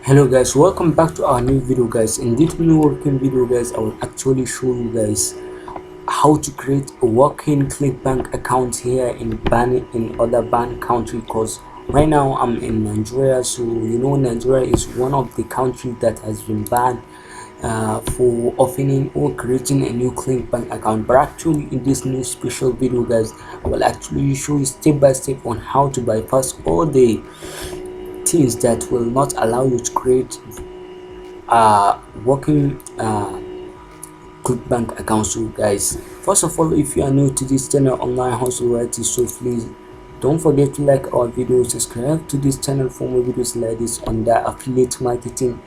Hello guys, welcome back to our new video guys. In this new working video guys, I will actually show you guys how to create a working Clickbank account here in other banned country, because right now I'm in Nigeria. So you know, Nigeria is one of the countries that has been banned for opening or creating a new Clickbank account. But actually in this new special video guys, I will actually show you step by step on how to bypass all the things that will not allow you to create working Clickbank account. So guys, first of all, if you are new to this channel, Online Hustle Variety, so please don't forget to like our videos, subscribe to this channel for more videos like this on the affiliate marketing,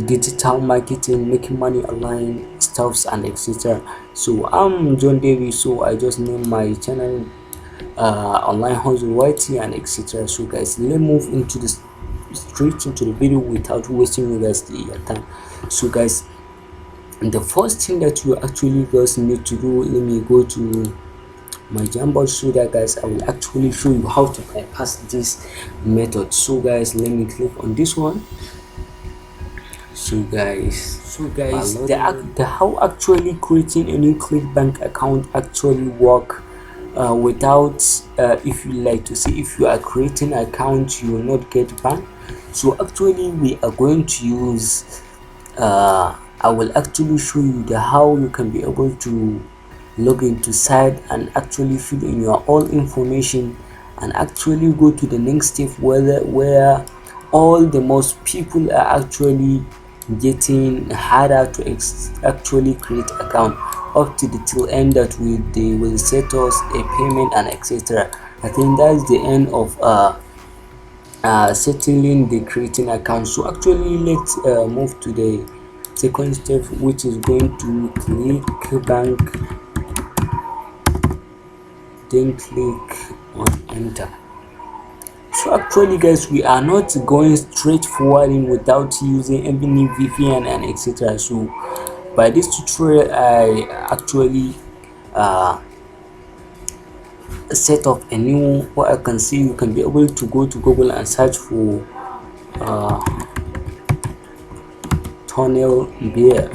digital marketing, making money online stuffs and etc. So I'm John Davis, so I just named my channel Online Hustle Variety and etc. So guys, let's move into this straight into the video without wasting you guys the time. So guys, the first thing that you actually guys need to do, let me go to my Jamboard so that guys I will actually show you how to bypass this method. So guys, let me click on this one. So guys, the how actually creating a new Clickbank account actually work without if you like to see if you are creating an account you will not get banned. So actually we are going to use I will actually show you the how you can be able to log into site and actually fill in your all information and actually go to the next step where all the most people are actually getting harder to actually create account up to the till end that they will set us a payment and etc. I think that's the end of settling the creating account. So actually let's move to the second step, which is going to click bank, then click on enter. So actually guys, we are not going straight forwarding without using any VPN and etc. So by this tutorial I actually set up a new, what I can see, you can be able to go to Google and search for tunnel bear,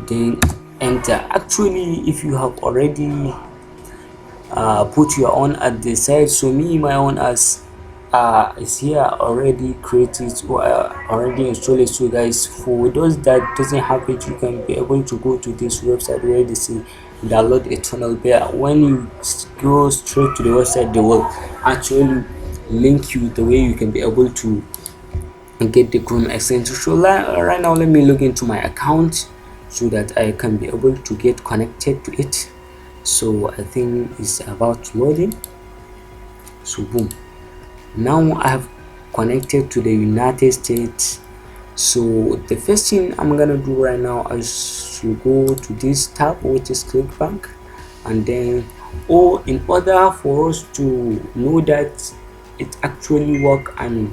then enter. Actually if you have already put your own at the side, so me my own as is here already created or already installed. So guys, for those that doesn't have it, you can be able to go to this website where they say download a tunnel bear. When you go straight to the website, they will actually link you the way you can be able to get the Chrome extension. So right now let me log into my account so that I can be able to get connected to it. So I think it's about loading. So boom, now I have connected to the United States. So the first thing I'm gonna do right now is to go to this tab, which is Clickbank, and then in order for us to know that it actually work and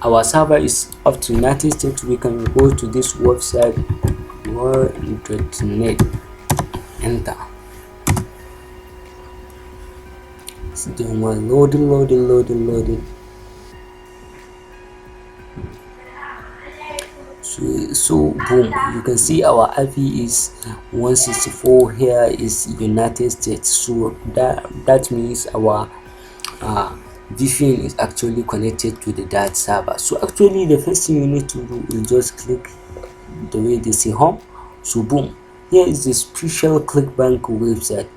our server is up to United States, we can go to this website world.net, enter. So then we're loading. So boom, you can see our IP is 164. Here is United States. So that means our VPN is actually connected to that server. So actually the first thing you need to do is just click the way they say home. So boom, here is the special Clickbank website.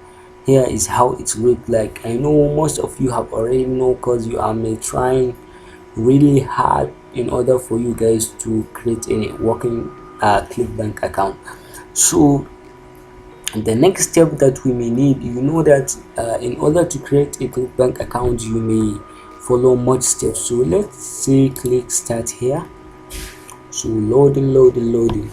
Here is how it looks like. I know most of you have already know, because you are trying really hard in order for you guys to create a working Clickbank account. So the next step that we may need, you know that in order to create a Clickbank account you may follow much steps. So let's say click start here. So loading.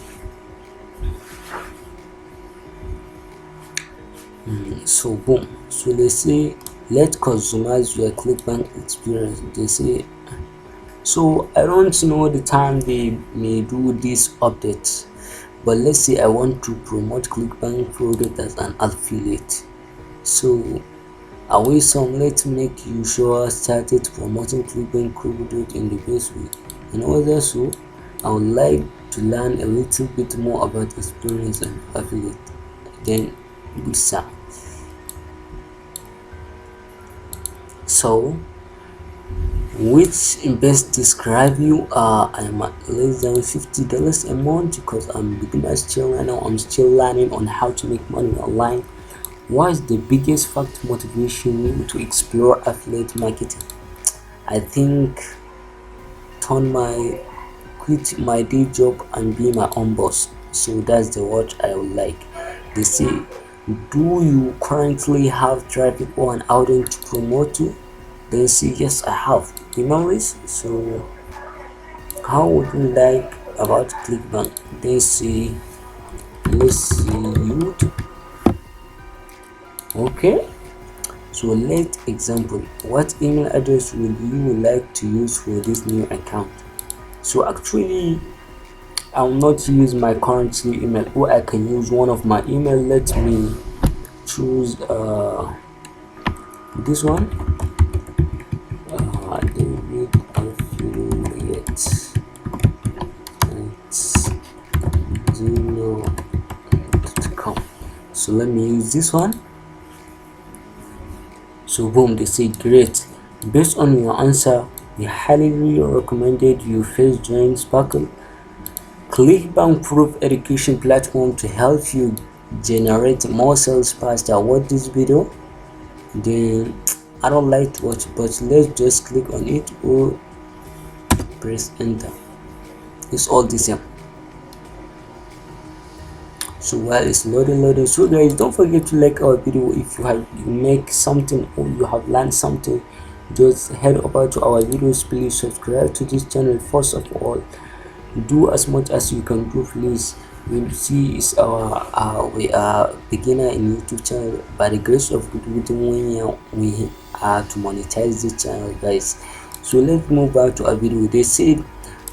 So boom, so let's say let's customize your Clickbank experience. They say, so I don't know the time they may do this update, but let's say I want to promote Clickbank product as an affiliate. So away some. Let's make you sure started promoting Clickbank Crypto in the best way. And also, I would like to learn a little bit more about experience and affiliate. Then good sound. So which best describe you? I'm at less than $50 a month because I'm beginner still right now. I'm still learning on how to make money online. What is the biggest factor motivation you to explore affiliate marketing? I think turn my quit my day job and be my own boss. So that's the word I would like. They say, do you currently have traffic or an audience to promote to? They say yes, I have. Email list. So how would you like about Clickbank? They say let's see YouTube. Okay. So let's example. What email address would you like to use for this new account? So actually I will not use my current email, or I can use one of my email. Let me choose this one, David Affiliate at gmail.com. So let me use this one. So boom, they say great. Based on your answer, we highly recommended you first join Sparkle Clickbank proof education platform to help you generate more sales faster. Watch this video. Then I don't like to watch, but let's just click on it or press enter. It's all the same. So while it's loading, so guys, don't forget to like our video. If you make something or you have learned something, just head over to our videos. Please subscribe to this channel. First of all, do as much as you can do, please. You see, it's we are beginner in YouTube channel. By the grace of God, we are to monetize this channel, guys. So let's move back to our video. They said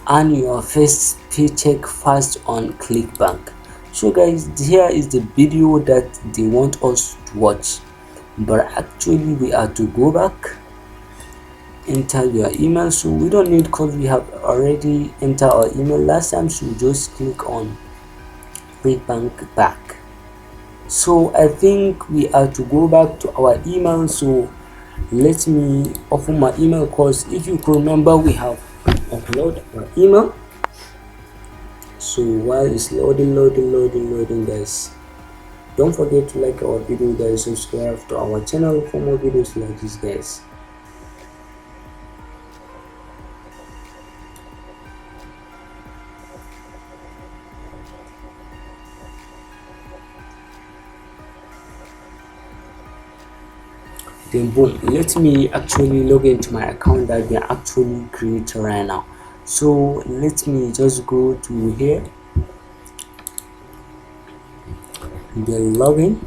earn your first paycheck fast on Clickbank. So guys, here is the video that they want us to watch, but actually we are to go back, enter your email. So we don't need, because we have already entered our email last time. So just click on Clickbank back. So I think we are to go back to our email. So let me open my email, because if you can remember, we have uploaded our email. So while it's loading, guys, don't forget to like our video, guys. Subscribe to our channel for more videos like this, guys. Then boom, let me actually log into my account that we actually created right now. So let me just go to here, then login.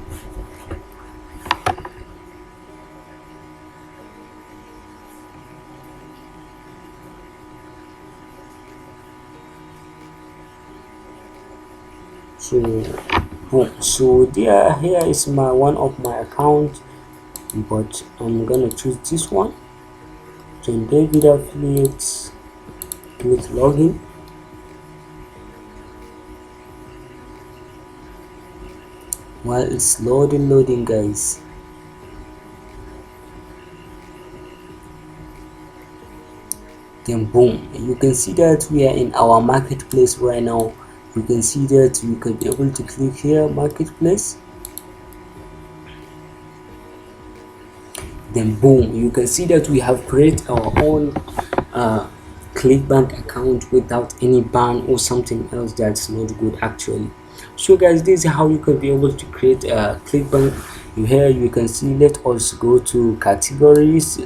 So boom, so there, here is my one of my account, but I'm gonna choose this one. John David Affiliates. Click login. While it's loading, guys, then boom, you can see that we are in our marketplace right now. You can see that you can be able to click here, marketplace. Then boom, you can see that we have created our own Clickbank account without any ban or something else that's not good actually. So guys, this is how you can be able to create a Clickbank. Here you can see, let us go to categories.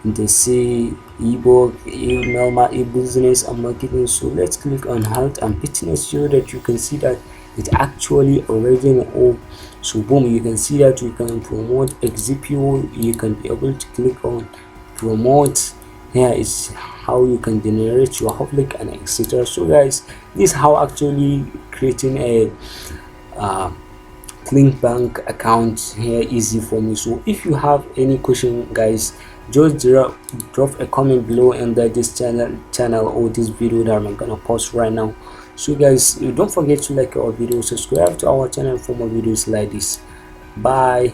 They say ebook, normal, e-business and marketing. So let's click on health and fitness, so that you can see that it actually already all. So boom, you can see that we can promote exhibit. You can be able to click on promote. Here is how you can generate your public and etc. So guys, this is how actually creating a Clickbank account here easy for me. So if you have any question, guys, just drop a comment below under this channel or this video that I'm gonna post right now. So guys, don't forget to like our video, subscribe to our channel for more videos like this. Bye.